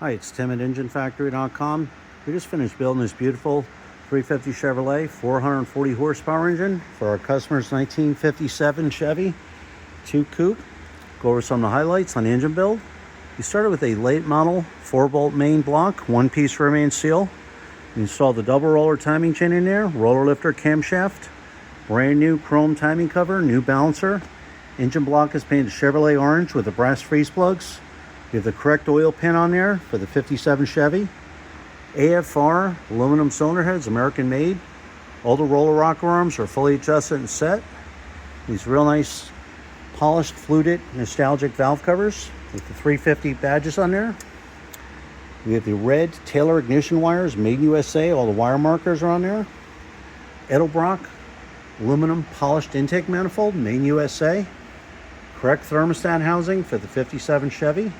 Hi, it's Tim at EngineFactory.com. We just finished building this beautiful 350 Chevrolet 440 horsepower engine for our customer's 1957 Chevy 2 Coupe. Go over some of the highlights on the engine build. We started with a late model 4-bolt main block, 1-piece rear main seal. We installed the double roller timing chain in there, roller lifter camshaft, brand new chrome timing cover, new balancer. Engine block is painted Chevrolet orange with the brass freeze plugs. We have the correct oil pan on there for the 57 Chevy. AFR aluminum cylinder heads, American made. All the roller rocker arms are fully adjusted and set. These real nice polished, fluted, nostalgic valve covers with the 350 badges on there. We have the red Taylor ignition wires, made in USA. All the wire markers are on there. Edelbrock aluminum polished intake manifold, made in USA. Correct thermostat housing for the 57 Chevy.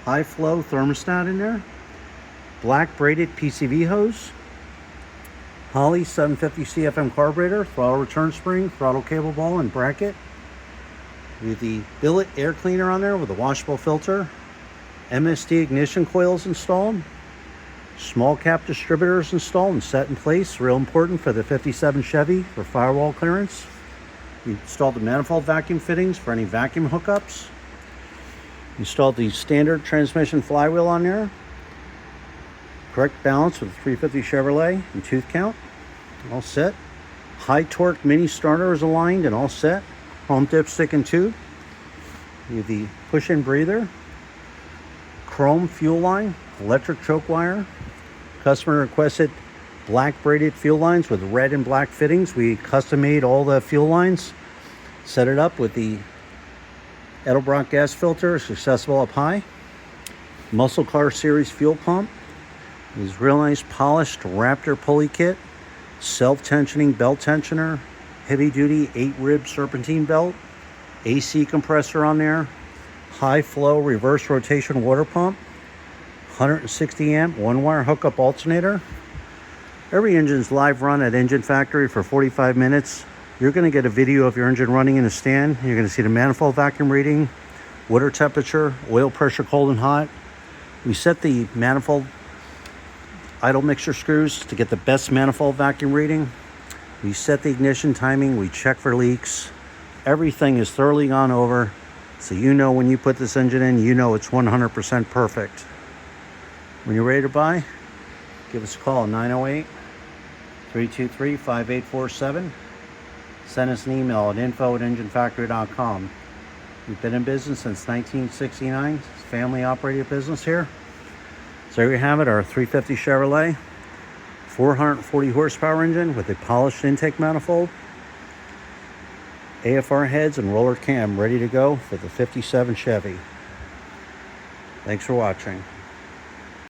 High flow thermostat in there. Black braided PCV hose. Holley 750 CFM carburetor, throttle return spring, throttle cable ball and bracket. We have the billet air cleaner on there with a washable filter. MSD ignition coils installed. Small cap distributors installed and set in place. Real important for the 57 Chevy for firewall clearance. We installed the manifold vacuum fittings for any vacuum hookups. Installed the standard transmission flywheel on there. Correct balance with the 350 Chevrolet and tooth count. All set. High torque mini starter is aligned and all set. Chrome dipstick and tube. We have the push-in breather. Chrome fuel line. Electric choke wire. Customer requested black braided fuel lines with red and black fittings. We custom made all the fuel lines. Set it up with the Edelbrock gas filter, accessible up high. Muscle Car Series fuel pump. These real nice polished Wraptor pulley kit. Self-tensioning belt tensioner. Heavy duty 8-rib serpentine belt. AC compressor on there. High flow reverse rotation water pump. 160 amp 1-wire hookup alternator. Every engine's live run at Engine Factory for 45 minutes. You're going to get a video of your engine running in a stand. You're going to see the manifold vacuum reading, water temperature, oil pressure cold and hot. We set the manifold idle mixture screws to get the best manifold vacuum reading. We set the ignition timing. We check for leaks. Everything is thoroughly gone over. So you know when you put this engine in, you know it's 100% perfect. When you're ready to buy, give us a call at 908-323-5847. Send us an email at info@enginefactory.com. We've been in business since 1969. It's a family operated business here. So there you have it, our 350 Chevrolet 440 horsepower engine with a polished intake manifold, AFR heads and roller cam ready to go for the 57 Chevy. Thanks for watching.